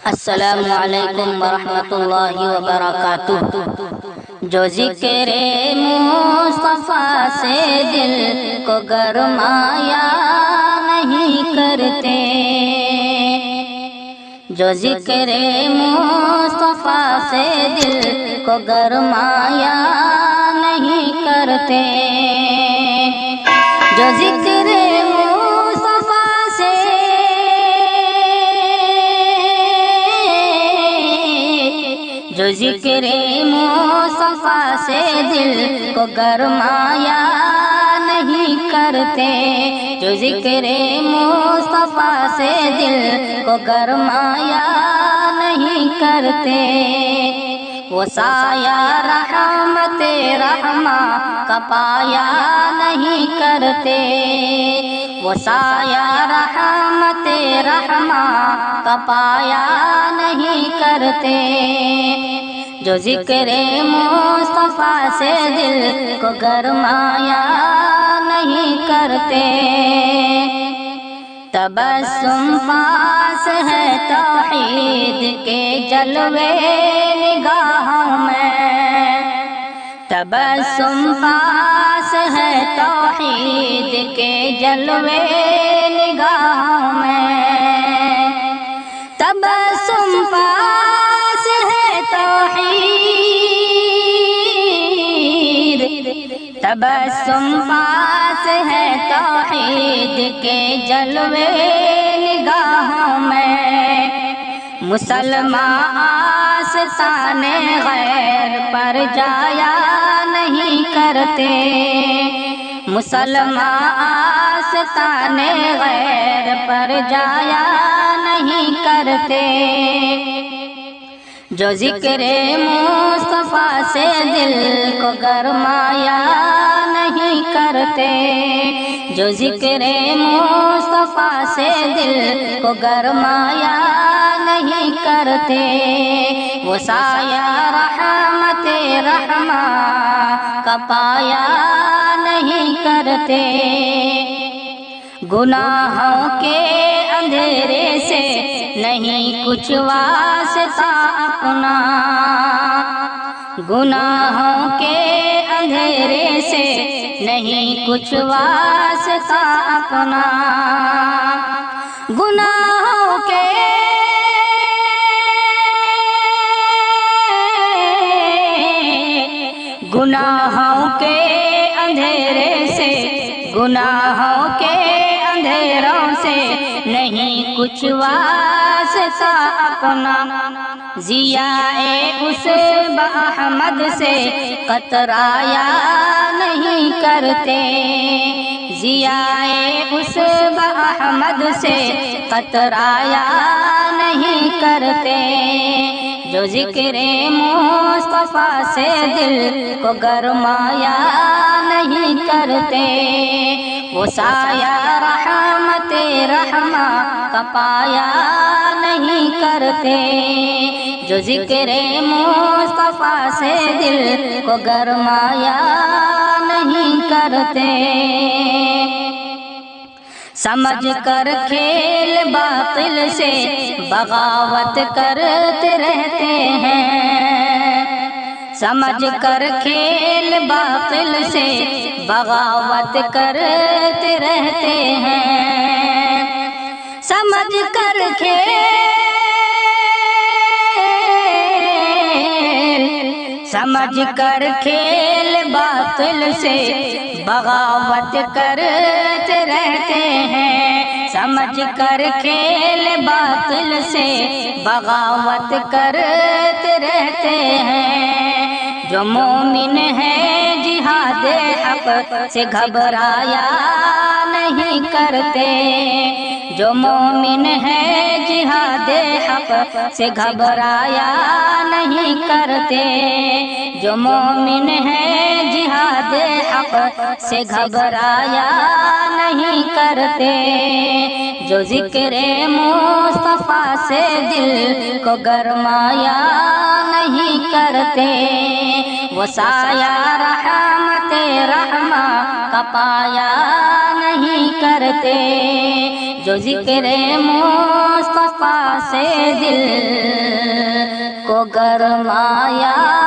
السلام علیکم ورحمۃ اللہ وبرکاتہ۔ جو ذکر مصطفیٰ سے دل کو گرمایا نہیں کرتے، جو ذکر مصطفیٰ سے دل کو گرمایا نہیں کرتے، جو ذکر مصطفیٰ سے جو ذکر مصطفیٰ سے دل کو گرمایا نہیں کرتے، جو ذکر مصطفیٰ سے دل کو گرمایا نہیں کرتے، وہ سایہ رحمت رحماں کا پایا نہیں کرتے، وہ سایہ رحمت رحماں کا پایا نہیں کرتے، جو ذکر مصطفیٰ سے دل کو گرمایا نہیں کرتے۔ تبسم پاس ہے توحید کے جلوے نگاہوں میں، تبسم پاس ہے توحید کے جلوے نگاہوں میں، تبسم پاس ہے توحید، تبسم پاس ہے توحید کے جلوے نگاہوں میں، مسلمان آستان غیر پر جایا نہیں کرتے، مسلمان آستان غیر پر جایا نہیں کرتے، جو ذکر مصطفیٰ سے دل کو گرمایا نہیں کرتے، جو ذکر مصطفیٰ سے دل کو گرمایا نہیں کرتے، وہ سایہ رحمت رحماں کا پایا نہیں کرتے، گناہوں کے اندھیرے سے نہیں کچھ واسطہ اپنا، گناہوں کے اندھیرے سے نہیں کچھ واسطہ اپنا، گناہوں کے گناہوں کے اندھیرے سے، گناہوں کے اندھیروں سے نہیں کچھ واسطہ اپنا، ضیاء اسب احمد سے قطرایا نہیں کرتے، ضیاء اسب احمد سے قطرایا نہیں کرتے، جو ذکر مصطفیٰ سے دل کو گرمایا نہیں کرتے، وہ سایہ رحمت رحماں کا پایا نہیں کرتے، جو ذکر مصطفیٰ سے دل کو گرمایا نہیں کرتے، سمجھ کر کھیل باطل سے بغاوت کرتے رہتے ہیں، سمجھ کر کھیل باطل سے بغاوت کرتے رہتے ہیں، سمجھ کر سمجھ کر کھیل باطل سے بغاوت کرتے رہتے ہیں، سمجھ کر کھیل باطل سے بغاوت کرتے رہتے ہیں، جو مومن ہے جہاد حق سے گھبرایا نہیں کرتے، جو مومن ہے جہاد حق سے گھبرایا نہیں کرتے، جو مومن ہے جہاد حق سے گھبرایا نہیں کرتے، جو ذکر مصطفیٰ سے دل کو گرمایا نہیں کرتے، وہ سایہ رحمت رحماں کا پایا نہیں کرتے، جو ذکر مصطفیٰ سے دل کو گرمایا